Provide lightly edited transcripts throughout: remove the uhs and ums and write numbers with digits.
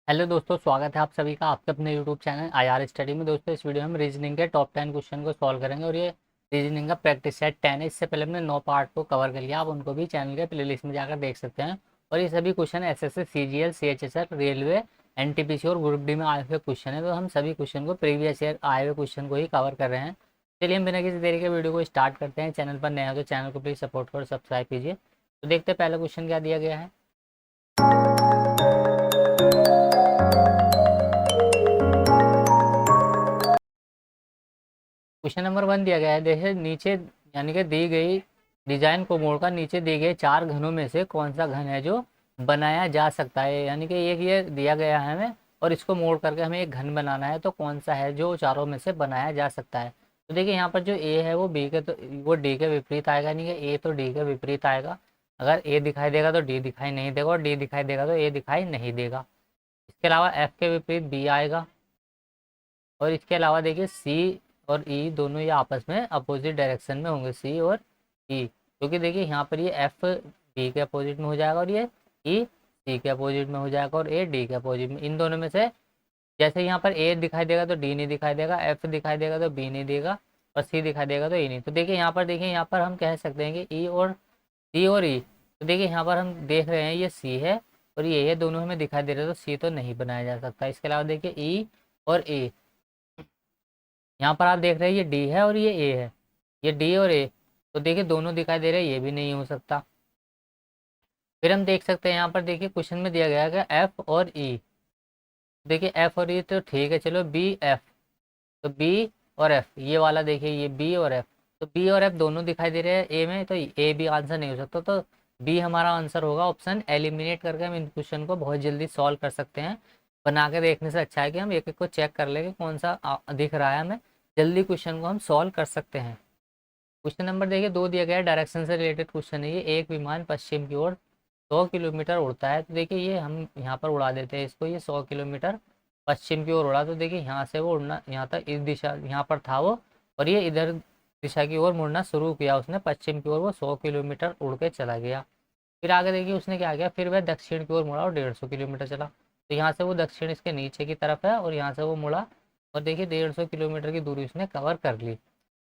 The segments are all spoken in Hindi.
हेलो दोस्तों, स्वागत है आप सभी का आपके अपने यूट्यूब चैनल आईआर स्टडी में। दोस्तों इस वीडियो में हम रीजनिंग के टॉप 10 क्वेश्चन को सॉल्व करेंगे और ये रीजनिंग का प्रैक्टिस सेट 10 है। इससे पहले हमने 9 पार्ट को कवर कर लिया, आप उनको भी चैनल के प्लेलिस्ट में जाकर देख सकते हैं। और ये सभी question SSC, CGL, CHSL, railway, NTPC और ग्रुप डी में आए हुए क्वेश्चन है। तो हम सभी क्वेश्चन को प्रीवियस ईयर आए हुए क्वेश्चन को ही कवर कर रहे हैं। चलिए हम बिना किसी देरी के वीडियो को स्टार्ट करते हैं। चैनल पर नया हो तो चैनल को प्लीज़ सपोर्ट करो, सब्सक्राइब कीजिए। तो देखते हैं पहला क्वेश्चन क्या दिया गया है। क्वेश्चन नंबर 1 दिया गया है, देखिए नीचे यानी कि दी गई डिजाइन को मोड़कर नीचे दिए गए 4 घनों में से कौन सा घन है जो बनाया जा सकता है। यानी कि एक ये दिया गया है हमें और इसको मोड़ करके हमें एक घन बनाना है, तो कौन सा है जो चारों में से बनाया जा सकता है। तो देखिए यहाँ पर जो ए है वो बी के तो वो डी के विपरीत आएगा, नहीं कि ए तो डी के विपरीत आएगा। अगर ए दिखाई देगा तो डी दिखाई नहीं देगा, और डी दिखाई देगा तो ए दिखाई नहीं देगा। इसके अलावा एफ के विपरीत बी आएगा। और इसके अलावा देखिए सी और ई दोनों ये आपस में अपोजिट डायरेक्शन में होंगे, सी और ई, क्योंकि देखिए यहाँ पर ये एफ बी के अपोजिट में हो जाएगा और ये ई सी के अपोजिट में हो जाएगा और ए डी के अपोजिट में। इन दोनों में से जैसे यहाँ पर ए दिखाई देगा तो डी नहीं दिखाई देगा, एफ दिखाई देगा तो बी नहीं देगा, और सी दिखाई देगा तो ई नहीं। तो देखिए यहाँ पर हम कह सकते हैं कि ई और सी और ई। तो देखिए यहाँ पर हम देख रहे हैं ये सी है और ये दोनों हमें दिखाई दे रहे हैं, तो सी तो नहीं बनाया जा सकता। इसके अलावा देखिए ई और ए, यहाँ पर आप देख रहे हैं ये डी है और ये ए है, ये डी और ए, तो देखिए दोनों दिखाई दे रहे हैं, ये भी नहीं हो सकता। फिर हम देख सकते हैं यहाँ पर देखिए क्वेश्चन में दिया गया है कि एफ और ई। देखिए एफ और ई तो ठीक है, चलो बी एफ, तो बी और एफ ये वाला देखिए ये बी और एफ, तो बी और एफ दोनों दिखाई दे रहे हैं ए में, तो ए भी आंसर नहीं हो सकता। तो बी हमारा आंसर होगा। ऑप्शन एलिमिनेट करके हम इन क्वेश्चन को बहुत जल्दी सॉल्व कर सकते हैं। बना के देखने से अच्छा है कि हम एक एक को चेक कर लेंगे कौन सा दिख रहा है हमें, जल्दी क्वेश्चन को हम सॉल्व कर सकते हैं। क्वेश्चन नंबर देखिए 2 दिया गया है, डायरेक्शन से रिलेटेड क्वेश्चन है ये। एक विमान पश्चिम की ओर 100 किलोमीटर उड़ता है, तो देखिए ये हम यहाँ पर उड़ा देते हैं इसको, ये 100 किलोमीटर पश्चिम की ओर उड़ा। तो देखिए यहाँ से वो उड़ना यहाँ तक इस दिशा यहाँ पर था वो, और ये इधर दिशा की ओर मुड़ना शुरू किया उसने, पश्चिम की ओर वो 100 किलोमीटर उड़ के चला गया। फिर आगे देखिए उसने क्या किया, फिर वह दक्षिण की ओर मुड़ा और 150 किलोमीटर चला। तो यहाँ से वो दक्षिण इसके नीचे की तरफ है और यहाँ से वो मुड़ा, और देखिए 150 किलोमीटर की दूरी उसने कवर कर ली।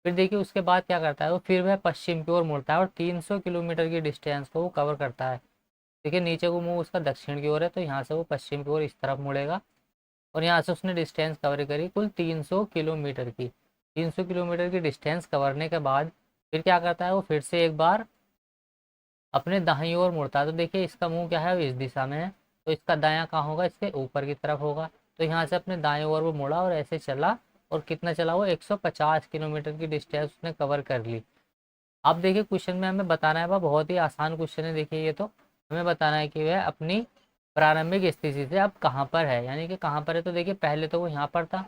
फिर देखिए उसके बाद क्या करता है वो, फिर वह पश्चिम की ओर मुड़ता है और 300 किलोमीटर की डिस्टेंस को वो कवर करता है। देखिए नीचे को मुंह उसका दक्षिण की ओर है, तो यहाँ से वो पश्चिम की ओर इस तरफ मुड़ेगा, और यहाँ से उसने डिस्टेंस कवर करी कुल 300 किलोमीटर की। 300 किलोमीटर की डिस्टेंस कवरने के बाद फिर क्या करता है वो, फिर से एक बार अपने दाहिनी ओर मुड़ता है। तो देखिए इसका मुंह क्या है, इस दिशा में है, तो इसका दायां कहाँ होगा, इसके ऊपर की तरफ होगा। तो यहाँ से अपने दाएं ओर वो मुड़ा और ऐसे चला, और कितना चला वो, 150 किलोमीटर की डिस्टेंस उसने कवर कर ली। अब देखिए क्वेश्चन में हमें बताना है, वह बहुत ही आसान क्वेश्चन है। देखिए ये तो हमें बताना है कि वह अपनी प्रारंभिक स्थिति से अब कहाँ पर है, यानी कि कहाँ पर है। तो देखिए पहले तो वो यहाँ पर था,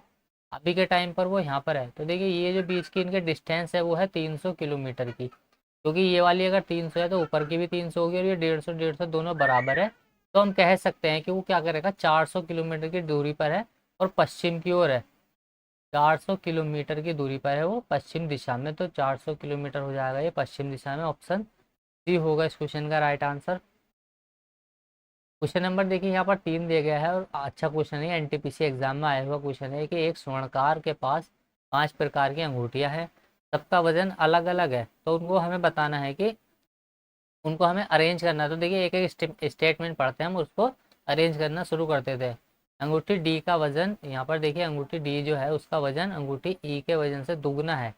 अभी के टाइम पर वो यहाँ पर है। तो देखिए ये जो बीच की इनके डिस्टेंस है वो है 300 किलोमीटर की, क्योंकि ये वाली अगर 300 है तो ऊपर की भी 300 होगी, और ये 150 दोनों बराबर है। तो हम कह सकते हैं कि वो क्या करेगा, 400 किलोमीटर की दूरी पर है और पश्चिम की ओर है। 400 किलोमीटर की दूरी पर है वो पश्चिम दिशा में, तो 400 किलोमीटर हो जाएगा ये पश्चिम दिशा में। ऑप्शन सी होगा इस क्वेश्चन का राइट आंसर। क्वेश्चन नंबर देखिए यहाँ पर 3 दिया गया है और अच्छा क्वेश्चन है, एनटीपीसी एग्जाम में आया हुआ क्वेश्चन है कि एक स्वर्णकार के पास 5 प्रकार की अंगूठियाँ हैं, सबका वजन अलग अलग है, तो उनको हमें बताना है कि उनको हमें अरेंज करना है। तो देखिए एक एक स्टेटमेंट पढ़ते हैं हम, उसको अरेंज करना शुरू करते थे। अंगूठी डी का वजन, यहाँ पर देखिए अंगूठी डी जो है उसका वजन अंगूठी ई के वजन से दुगना है।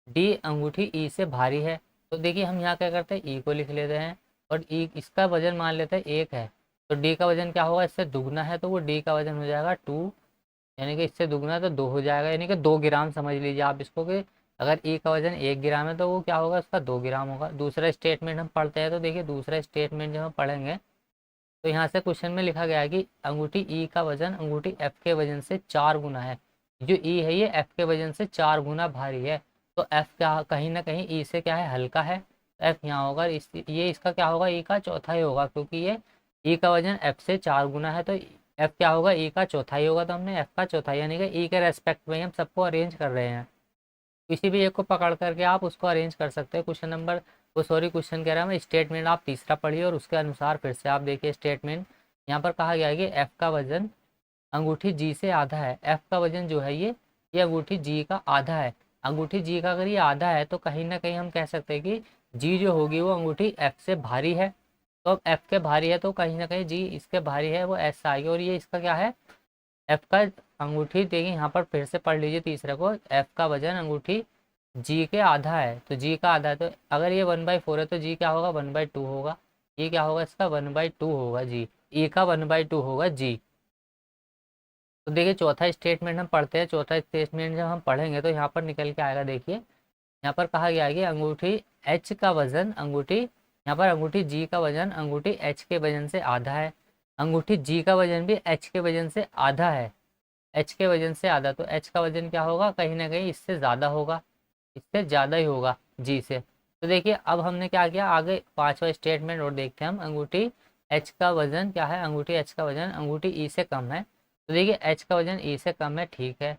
डी अंगूठी ई से भारी है, तो देखिए हम यहाँ क्या करते हैं, ई को लिख लेते हैं, और ई इसका वजन मान लेते हैं 1 है। तो डी का वजन क्या होगा, इससे दुगना है, तो वो डी का वजन हो जाएगा 2, यानी कि इससे दुगना है तो 2 हो जाएगा, यानी कि 2 ग्राम समझ लीजिए आप इसको, कि अगर ई का वजन 1 ग्राम है तो वो क्या होगा, उसका 2 ग्राम होगा। दूसरा स्टेटमेंट हम पढ़ते हैं, तो देखिए दूसरा स्टेटमेंट जब हम पढ़ेंगे तो यहाँ से क्वेश्चन में लिखा गया है कि अंगूठी ई का वजन अंगूठी एफ के वजन से 4 गुना है। जो ई है ये एफ के वजन से 4 गुना भारी है, तो एफ क्या कहीं ना कहीं ई से क्या है, हल्का है। एफ यहाँ होगा, ये इसका क्या होगा, ई का चौथा ही होगा, क्योंकि ये ई का वजन एफ से 4 गुना है, तो एफ क्या होगा, ई का चौथाई होगा। तो हमने एफ का चौथाई यानी कि ई के रेस्पेक्ट में हम सबको अरेंज कर रहे हैं। किसी भी एक को पकड़ करके आप उसको अरेंज कर सकते हैं। क्वेश्चन नंबर वो सॉरी क्वेश्चन कह रहा है मैं, स्टेटमेंट आप तीसरा पढ़िए और उसके अनुसार फिर से आप देखिए स्टेटमेंट। यहाँ पर कहा गया है कि एफ का वजन अंगूठी जी से आधा है। एफ का वजन जो है ये अंगूठी जी का आधा है। अंगूठी जी का अगर ये आधा है तो कहीं ना कहीं हम कह सकते हैं कि जी जो होगी वो अंगूठी एफ से भारी है। तो अब एफ के भारी है तो कहीं ना कहीं जी इसके भारी है, वो एस आएगी। और ये इसका क्या है, एफ का अंगूठी देखिए यहाँ पर फिर से पढ़ लीजिए तीसरे को, एफ का वजन अंगूठी जी के आधा है। तो जी का आधा है तो अगर ये 1/4 है तो जी क्या होगा, 1/2 होगा। ये क्या होगा इसका 1/2 होगा जी, ई का 1/2 होगा जी। तो देखिए चौथा स्टेटमेंट हम पढ़ते हैं। चौथा स्टेटमेंट जब हम पढ़ेंगे तो यहाँ पर निकल के आएगा। देखिए यहाँ पर कहा गया है कि अंगूठी एच का वजन अंगूठी, यहाँ पर अंगूठी जी का वजन अंगूठी एच के वजन से आधा है। अंगूठी जी का वजन भी एच के वजन से आधा है। एच के वजन से आधा, तो एच का वजन क्या होगा, कहीं ना कहीं इससे ज़्यादा होगा, इससे ज़्यादा ही होगा जी से। तो देखिए अब हमने क्या किया, आगे पांचवा स्टेटमेंट और देखते हैं हम। अंगूठी एच का वजन क्या है, अंगूठी एच का वजन अंगूठी ई से कम है। तो देखिए एच का वजन ई से कम है, ठीक है।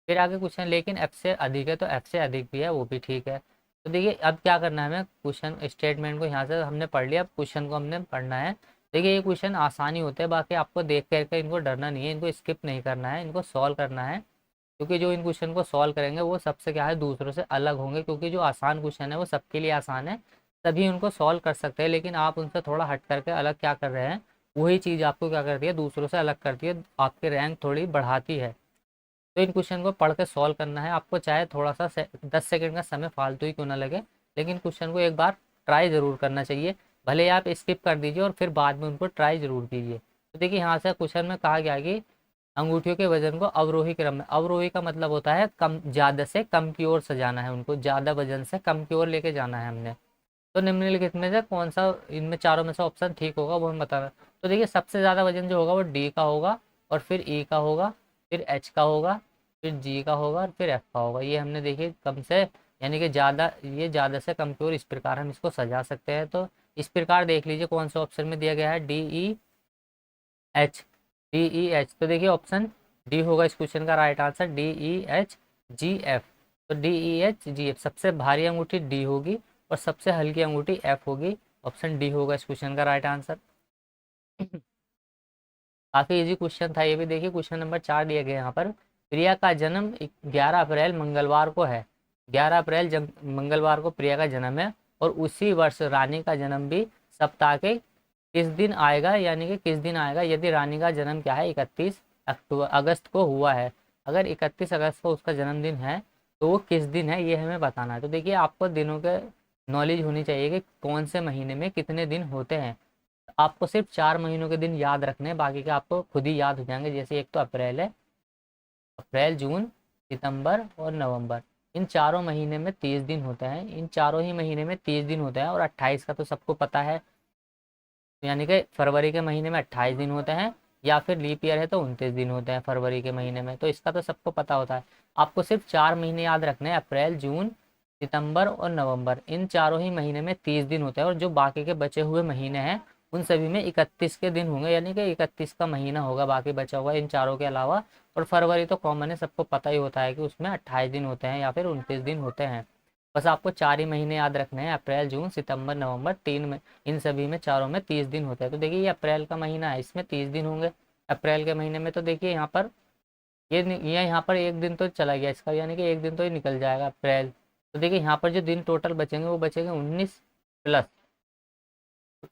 फिर आगे क्वेश्चन, लेकिन एफ से अधिक है, तो एफ से अधिक भी है, वो भी ठीक है। तो देखिए अब क्या करना है हमें, क्वेश्चन स्टेटमेंट को यहाँ से हमने पढ़ लिया, अब क्वेश्चन को हमने पढ़ना है। देखिए ये क्वेश्चन आसानी होते हैं, बाकी आपको देख करके इनको डरना नहीं है, इनको स्किप नहीं करना है, इनको सॉल्व करना है। क्योंकि जो इन क्वेश्चन को सॉल्व करेंगे वो सबसे क्या है, दूसरों से अलग होंगे। क्योंकि जो आसान क्वेश्चन है वो सबके लिए आसान है, सभी उनको सॉल्व कर सकते हैं। लेकिन आप उनसे थोड़ा हट करके अलग क्या कर रहे हैं, वही चीज़ आपको क्या करती है, दूसरों से अलग करती है, आपके रैंक थोड़ी बढ़ाती है। तो इन क्वेश्चन को पढ़ के सॉल्व करना है आपको, चाहे थोड़ा सा 10 सेकंड का समय फालतू ही क्यों ना लगे, लेकिन क्वेश्चन को एक बार ट्राई ज़रूर करना चाहिए। भले ही आप स्किप कर दीजिए और फिर बाद में उनको ट्राई ज़रूर कीजिए। तो देखिए यहाँ से क्वेश्चन में कहा गया कि अंगूठियों के वजन को अवरोही क्रम में, अवरोही का मतलब होता है कम, ज़्यादा से कम की ओर सजाना है, उनको ज़्यादा वजन से कम की ओर लेके जाना है हमने। तो निम्नलिखित में से कौन सा इनमें चारों में से ऑप्शन ठीक होगा वो हम बताना। तो देखिए सबसे ज़्यादा वजन जो होगा वो डी का होगा, और फिर ई का होगा, फिर एच का होगा, फिर जी का होगा, और फिर एफ का होगा। ये हमने देखिए कम से, यानी कि ज़्यादा, ये ज़्यादा से कम की ओर इस प्रकार हम इसको सजा सकते हैं। तो इस प्रकार देख लीजिए कौन सा ऑप्शन में दिया गया है, D E H, D E H. तो देखिए ऑप्शन डी होगा इस क्वेश्चन का right answer, D E H G F. तो D E H G F, सबसे भारी अंगूठी डी होगी और सबसे हल्की अंगूठी एफ होगी। ऑप्शन डी होगा इस क्वेश्चन का राइट आंसर। काफी इजी क्वेश्चन था ये भी। देखिए क्वेश्चन नंबर 4 दिया गया यहाँ पर, प्रिया का जन्म 11 अप्रैल मंगलवार को है। 11 अप्रैल मंगलवार को प्रिया का जन्म है, और उसी वर्ष रानी का जन्म भी सप्ताह के किस दिन आएगा, यानी कि किस दिन आएगा यदि रानी का जन्म क्या है, 31 अगस्त को हुआ है। अगर 31 अगस्त को उसका जन्मदिन है तो वो किस दिन है, ये हमें बताना है। तो देखिए आपको दिनों के नॉलेज होनी चाहिए कि कौन से महीने में कितने दिन होते हैं। आपको सिर्फ 4 महीनों के दिन याद रखने हैं, बाकी के आपको खुद ही याद हो जाएंगे। जैसे एक तो अप्रैल है, अप्रैल जून सितंबर और नवंबर, इन चारों महीने में 30 दिन होते हैं, इन चारों ही महीने में 30 दिन होते हैं। और 28 का तो सबको पता है, यानी कि फरवरी के महीने में 28 दिन होते हैं, या फिर लीप ईयर है तो 29 दिन होते हैं फरवरी के महीने में, तो इसका तो सबको पता होता है। आपको सिर्फ 4 महीने याद रखने हैं, अप्रैल जून सितंबर और नवंबर, इन चारों ही महीने में 30 दिन होते हैं। और जो बाकी के बचे हुए महीने हैं उन सभी में 31 के दिन होंगे, यानी कि 31 का महीना होगा बाकी बचा हुआ इन चारों के अलावा। और फरवरी तो कॉमन है, सबको पता ही होता है कि उसमें 28 दिन होते हैं या फिर 29 दिन होते हैं। बस आपको 4 ही महीने याद रखने हैं, अप्रैल जून सितंबर नवंबर, तीन में, इन सभी में चारों में 30 दिन होते हैं। तो देखिए ये अप्रैल का महीना है, इसमें 30 दिन होंगे अप्रैल के महीने में। तो देखिए यहाँ पर ये यहाँ पर एक दिन तो चला गया इसका, यानी कि एक दिन तो ही निकल जाएगा अप्रैल। तो देखिए यहाँ पर जो दिन टोटल बचेंगे वो बचेंगे 19 प्लस,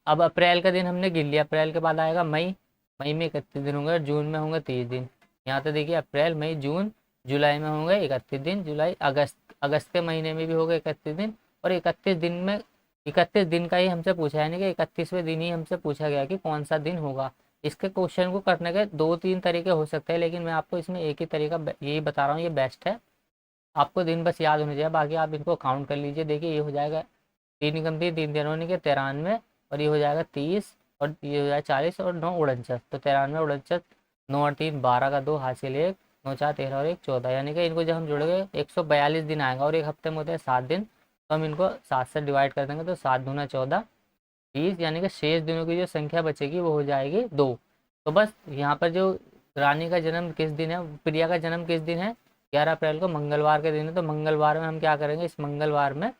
अब अप्रैल का दिन हमने गिन लिया, अप्रैल के बाद आएगा मई, मई में 31 दिन होंगे, और जून में होंगे 30 दिन। यहाँ तो देखिए अप्रैल मई जून, जुलाई में होंगे 31 दिन, जुलाई अगस्त, अगस्त के महीने में भी होगा 31 दिन। और 31 दिन में, 31 दिन का ही हमसे पूछा है, यानी कि 31वें दिन ही हमसे पूछा गया कि कौन सा दिन होगा। इसके क्वेश्चन को करने के 2-3 तरीके हो सकते हैं, लेकिन मैं आपको इसमें एक ही तरीका यही बता रहा हूँ, ये बेस्ट है। आपको दिन बस याद होने चाहिए, बाकी आप इनको काउंट कर लीजिए। देखिए ये हो जाएगा 3 कम 3, 3 तिरौनी के 93, और ये हो जाएगा 30, और ये हो जाएगा 40, और 9 49, तो 93 49, 9 और 3 12 का 2 हासिल 1, 9 4 13 और 1 14, यानी कि इनको जब हम जोड़ेंगे 142 दिन आएगा, और एक हफ्ते में होते हैं 7 दिन, तो हम इनको 7 से डिवाइड कर देंगे, तो 7 दूना 14, 30, यानी कि शेष दिनों की जो संख्या बचेगी वो हो जाएगी 2। तो बस यहाँ पर जो रानी का जन्म किस दिन है, प्रिया का जन्म किस दिन है, 11 अप्रैल को मंगलवार के दिन है। तो मंगलवार में हम क्या करेंगे, इस मंगलवार में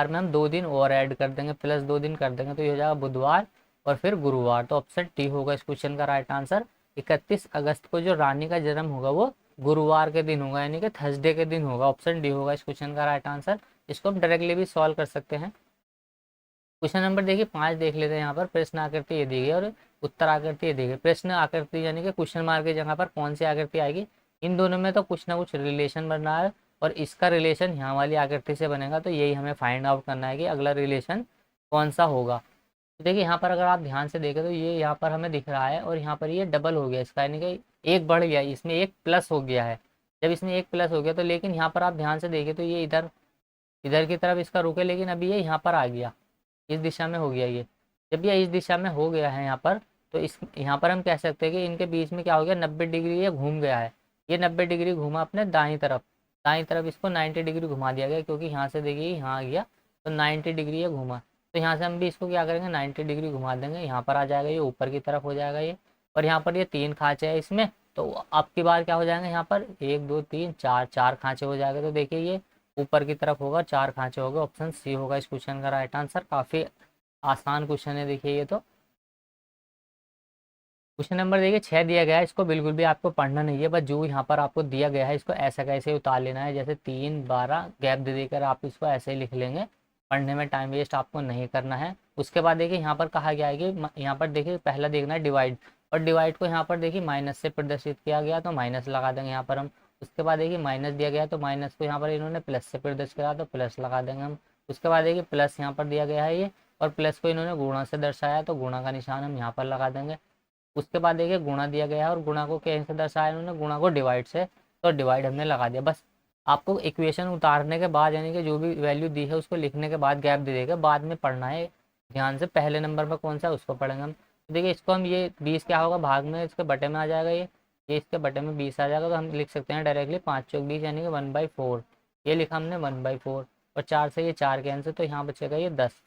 हम 2 दिन और ऐड कर देंगे, प्लस 2 दिन कर देंगे, तो ये हो जाएगा बुधवार, और फिर गुरुवार, तो ऑप्शन टी होगा इस क्वेश्चन का राइट आंसर। 31 अगस्त को जो रानी का जन्म होगा वो गुरुवार के दिन होगा, यानी कि थर्सडे के दिन होगा। ऑप्शन डी होगा इस क्वेश्चन का राइट आंसर। इसको हम डायरेक्टली भी सॉल्व कर सकते हैं। क्वेश्चन नंबर देखिए 5 देख लेते हैं। यहाँ पर प्रश्न आकृति ये दी गई और उत्तर आकृति ये दी गई। प्रश्न आकृति यानी कि क्वेश्चन मार्क की जगह पर कौन सी आकृति आएगी? इन दोनों में तो कुछ ना कुछ रिलेशन बन रहा है और इसका रिलेशन यहाँ वाली आकृति से बनेगा, तो यही हमें फाइंड आउट करना है कि अगला रिलेशन कौन सा होगा। तो देखिए यहाँ पर अगर आप ध्यान से देखें तो ये यहाँ पर हमें दिख रहा है और यहाँ पर ये डबल हो गया इसका, यानी कि एक बढ़ गया, इसमें एक प्लस हो गया है। जब इसमें एक प्लस हो गया तो लेकिन यहाँ पर आप ध्यान से देखें तो ये इधर इधर की तरफ इसका रुके, लेकिन अभी ये यहाँ पर आ गया, इस दिशा में हो गया ये। जब ये इस दिशा में हो गया है यहाँ पर, तो इस यहाँ पर हम कह सकते हैं कि इनके बीच में क्या हो गया, 90 डिग्री ये घूम गया है। ये 90 डिग्री घूमा अपने दाईं तरफ इसको 90 डिग्री घुमा दिया गया, क्योंकि यहाँ से देखिए यहाँ आ गया तो 90 डिग्री ये घूमा। तो यहाँ से हम भी इसको क्या करेंगे, 90 डिग्री घुमा देंगे, यहाँ पर आ जाएगा ये, ऊपर की तरफ हो जाएगा ये। और यहाँ पर ये 3 खाँचे हैं इसमें, तो अब की बार क्या हो जाएंगे, यहाँ पर 1 2 3 4 4 खाँचे हो जाएगा। तो देखिए ये ऊपर की तरफ होगा, 4 खाँचे हो गए। ऑप्शन सी होगा इस क्वेश्चन का राइट आंसर। काफ़ी आसान क्वेश्चन है देखिए ये तो। क्वेश्चन नंबर देखिए 6 दिया गया है, इसको बिल्कुल भी आपको पढ़ना नहीं है, बस जो यहाँ पर आपको दिया गया है इसको ऐसा कैसे उतार लेना है, जैसे 3 12 गैप दे देकर आप इसको ऐसे ही लिख लेंगे। पढ़ने में टाइम वेस्ट आपको नहीं करना है। उसके बाद देखिए यहाँ पर कहा गया है कि यहाँ पर देखिए पहला देखना है डिवाइड, और डिवाइड को यहाँ पर देखिए माइनस से प्रदर्शित किया गया तो माइनस लगा देंगे यहाँ पर हम। उसके बाद देखिए माइनस दिया गया तो माइनस को यहाँ पर इन्होंने प्लस से प्रदर्शित किया तो प्लस लगा देंगे हम। उसके बाद देखिए प्लस यहाँ पर दिया गया है ये, और प्लस को इन्होंने गुणा से दर्शाया तो गुणा का निशान हम यहाँ पर लगा देंगे। उसके बाद देखिए गुणा दिया गया है और गुणा को कैसे दर्शाया इन्होंने, गुणा को डिवाइड से, तो डिवाइड हमने लगा दिया। बस आपको इक्वेशन उतारने के बाद यानी कि जो भी वैल्यू दी है उसको लिखने के बाद गैप दे देगा, बाद में पढ़ना है ध्यान से। पहले नंबर पर कौन सा है उसको पढ़ेंगे हम। तो देखिए इसको हम ये 20 क्या होगा, भाग में इसके बटे में आ जाएगा ये इसके बटे में 20 आ जाएगा, तो हम लिख सकते हैं डायरेक्टली 5 चौक 20 यानी कि 1/4। ये लिखा हमने 1/4, और 4 से ये 4 कैंसिल, तो यहाँ बचेगा ये 10।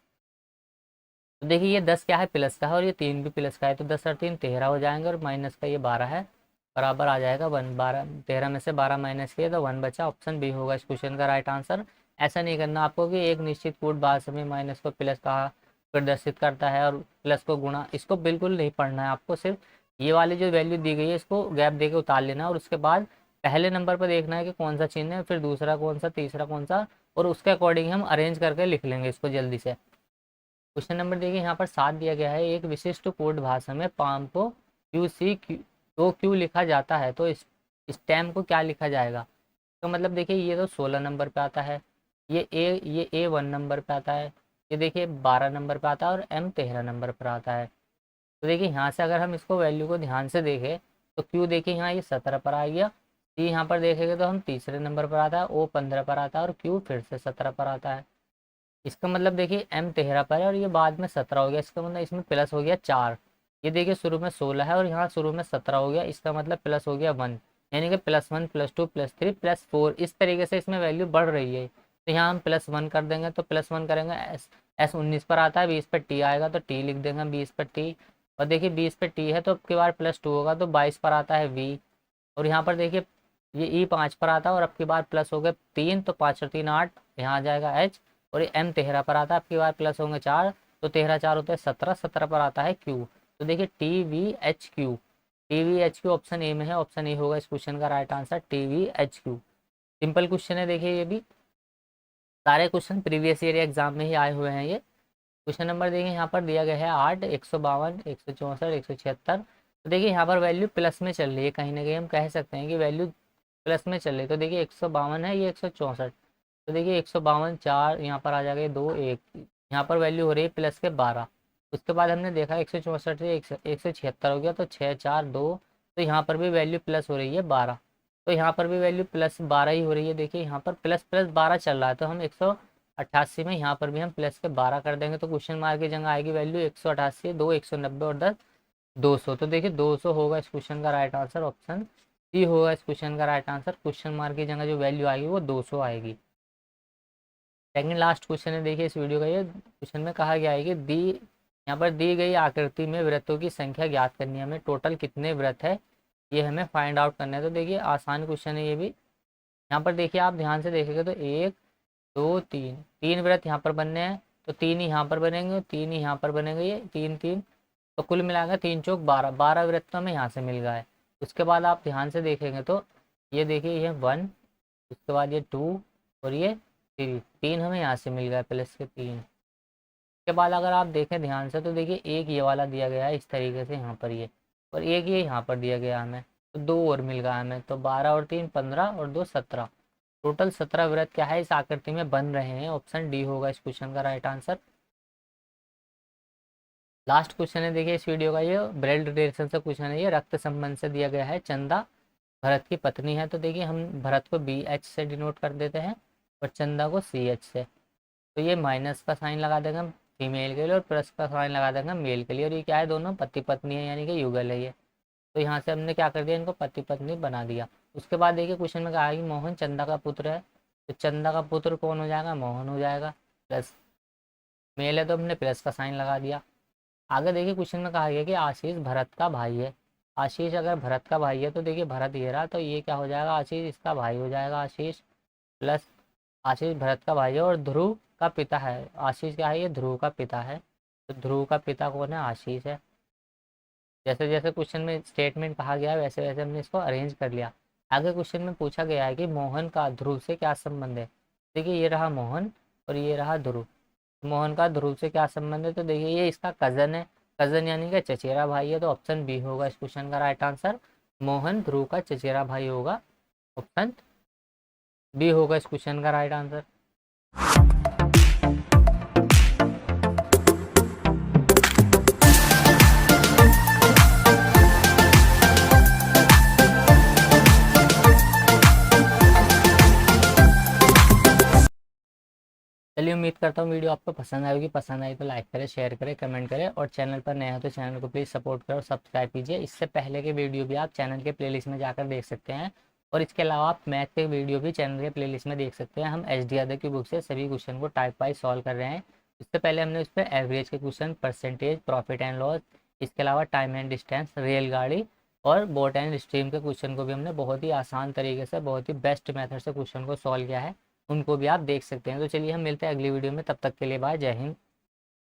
तो देखिए ये 10 क्या है, प्लस का है, और ये 3 भी प्लस का है, तो 10 और 3 13 हो जाएंगे, और माइनस का ये 12 है, बराबर आ जाएगा 1। 12 13 में से 12 माइनस किए तो 1 बचा। ऑप्शन बी होगा इस क्वेश्चन का राइट आंसर। ऐसा नहीं करना आपको कि एक निश्चित कूट बाद में माइनस को प्लस कहा प्रदर्शित करता है और प्लस को गुणा, इसको बिल्कुल नहीं पढ़ना है आपको। सिर्फ ये वाली जो वैल्यू दी गई है इसको गैप दे के उतार लेना है, और उसके बाद पहले नंबर पर देखना है कि कौन सा चिन्ह है, फिर दूसरा कौन सा, तीसरा कौन सा, और उसके अकॉर्डिंग हम अरेंज करके लिख लेंगे इसको जल्दी से। क्वेश्चन नंबर देखिए यहाँ पर 7 दिया गया है। एक विशिष्ट कोड भाषा में पाम को क्यू लिखा जाता है, तो इस स्टैम को क्या लिखा जाएगा? तो मतलब देखिए ये तो 16 नंबर पे आता है, ये ए 1 नंबर पे आता है, ये देखिए 12 नंबर पे आता है, और एम 13 नंबर पर आता है। तो देखिए यहाँ से अगर हम इसको वैल्यू को ध्यान से देखें तो क्यू देखिए यहाँ ये 17 पर आ गया, सी यहाँ पर देखेंगे तो हम तीसरे नंबर पर आता है, ओ 15 पर आता है, और क्यू फिर से 17 पर आता है। इसका मतलब देखिए एम 13 पर है और ये बाद में 17 हो गया, इसका मतलब इसमें प्लस हो गया 4। ये देखिए शुरू में 16 है और यहाँ शुरू में 17 हो गया, इसका मतलब प्लस हो गया 1, यानी कि +1 +2 +3 +4, इस तरीके से इसमें वैल्यू बढ़ रही है। तो यहाँ हम +1 कर देंगे, तो +1 करेंगे, एस 19 पर आता है, 20 पर टी आएगा तो टी लिख देंगे हम, 20 पर टी। और देखिए 20 पर टी है तो अब की बार +2 होगा तो 22 पर आता है वी। और यहाँ पर देखिए ये ई 5 पर आता है और अब की बार प्लस हो गए 3, तो 5 और 3 8, यहाँ आ जाएगा एच। और ये एम 13 पर आता है, अब की बार प्लस होंगे 4, तो 13 4 होते हैं 17, 17 पर आता है क्यू। तो देखिए T V H Q option A में है, ऑप्शन ए होगा इस क्वेश्चन का right answer, T V H Q. Simple question है देखिए ये भी, सारे क्वेश्चन प्रीवियस ईयर एग्जाम में ही आए हुए हैं ये। क्वेश्चन नंबर देखिए यहाँ पर दिया गया है 8, 152, 164, 176। तो देखिए यहाँ पर वैल्यू प्लस में चल रही है, कहीं ना कहीं हम कह सकते हैं कि वैल्यू प्लस में चल रही है। तो देखिए 152 है, ये 164, तो देखिए 152 4 यहाँ पर आ जाएगा, 2 1, यहाँ पर वैल्यू हो रही है प्लस के 12। उसके बाद हमने देखा 164 से 176 हो गया, तो 6 4 2, तो यहाँ पर भी वैल्यू प्लस हो रही है 12, तो यहाँ पर भी वैल्यू +12 ही हो रही है। देखिए यहाँ पर प्लस प्लस 12 चल रहा है, तो हम 188 में यहाँ पर भी हम प्लस के 12 कर देंगे, तो क्वेश्चन मार्क की जगह आएगी वैल्यू 188, 2 190 और 10 200। तो देखिए 200 होगा इस क्वेश्चन का राइट आंसर, ऑप्शन सी होगा इस क्वेश्चन का राइट आंसर। क्वेश्चन मार्क की जगह जो वैल्यू आएगी वो 200 आएगी। सेकंड लास्ट क्वेश्चन है देखिए इस वीडियो का, ये क्वेश्चन में कहा गया है कि यहाँ पर दी गई आकृति में व्रतों की संख्या ज्ञात करनी है, हमें टोटल कितने व्रत है ये हमें फाइंड आउट करना है। तो देखिए आसान क्वेश्चन है ये भी। यहाँ पर देखिए आप ध्यान से देखेंगे तो 1 2 3 व्रत यहाँ पर बनने हैं, तो 3 ही यहाँ पर बनेंगे और 3 ही यहाँ पर बनेंगे, ये 3 3 तो कुल मिलाकर 3 चौक 12, 12 वृत्त हमें यहाँ से मिल गया है। उसके बाद आप ध्यान से देखेंगे तो ये देखिए ये 1, उसके बाद ये 2 और ये 3, 3 हमें यहाँ से मिल गया प्लस के 3। के बाद अगर आप देखें ध्यान से तो देखिए एक ये वाला दिया गया है इस तरीके से यहाँ पर ये, और एक ये यहाँ पर दिया गया हमें, तो 2 और मिल गया हमें। तो 12 और 3 15 और 2 17, टोटल 17 व्रत क्या है इस आकृति में बन रहे हैं। ऑप्शन डी होगा इस क्वेश्चन का राइट आंसर। लास्ट क्वेश्चन है देखिए इस वीडियो का, ये ब्लड रिलेशन से क्वेश्चन है, ये रक्त संबंध से दिया गया है। चंदा भरत की पत्नी है, तो देखिए हम भरत को BH से डिनोट कर देते हैं और चंदा को CH से। तो ये माइनस का साइन लगा देंगे हम फीमेल के लिए और प्लस का साइन लगा देंगे मेल के लिए, और ये क्या है दोनों पति पत्नी है यानी कि युगल है ये। तो यहाँ से हमने क्या कर दिया, इनको पति पत्नी बना दिया। उसके बाद देखिए क्वेश्चन में कहा है कि मोहन चंदा का पुत्र है, तो चंदा का पुत्र कौन हो जाएगा, मोहन हो जाएगा। प्लस मेल है तो हमने प्लस का साइन लगा दिया। आगे देखिए क्वेश्चन में कहा गया कि आशीष भरत का भाई है। आशीष अगर भरत का भाई है तो देखिए भरत ये रहा, तो ये क्या हो जाएगा, आशीष इसका भाई हो जाएगा आशीष। प्लस आशीष भरत का भाई है और ध्रुव का पिता है। आशीष क्या है, ये ध्रुव का पिता है, तो ध्रुव का पिता कौन है, आशीष है। जैसे जैसे क्वेश्चन में स्टेटमेंट कहा गया है वैसे वैसे हमने इसको अरेंज कर लिया। आगे क्वेश्चन में पूछा गया है कि मोहन का ध्रुव से क्या संबंध है। देखिए ये रहा मोहन और ये रहा ध्रुव। मोहन का ध्रुव से क्या संबंध है, तो देखिए ये इसका कजन है, कजन यानी कि चचेरा भाई है। तो ऑप्शन बी होगा इस क्वेश्चन का राइट आंसर। मोहन ध्रुव का चचेरा भाई होगा, ऑप्शन बी होगा इस क्वेश्चन का राइट आंसर। चलिए उम्मीद करता हूँ वीडियो आपको पसंद आएगी, पसंद आई तो लाइक करें, शेयर करें, कमेंट करें, और चैनल पर नए हो तो चैनल को प्लीज़ सपोर्ट करो, सब्सक्राइब कीजिए। इससे पहले के वीडियो भी आप चैनल के प्लेलिस्ट में जाकर देख सकते हैं, और इसके अलावा आप मैथ के वीडियो भी चैनल के प्लेलिस्ट में देख सकते हैं। हम HD यादव की बुक से सभी क्वेश्चन को टाइप वाइज सॉल्व कर रहे हैं। इससे पहले हमने उस पर एवरेज के question, percentage, profit and loss, इसके अलावा टाइम एंड डिस्टेंस, रेलगाड़ी और बोट एंड स्ट्रीम के क्वेश्चन को भी हमने बहुत ही आसान तरीके से, बहुत ही बेस्ट मेथड से क्वेश्चन को सॉल्व किया है, उनको भी आप देख सकते हैं। तो चलिए हम मिलते हैं अगली वीडियो में, तब तक के लिए बाय, जय हिंद।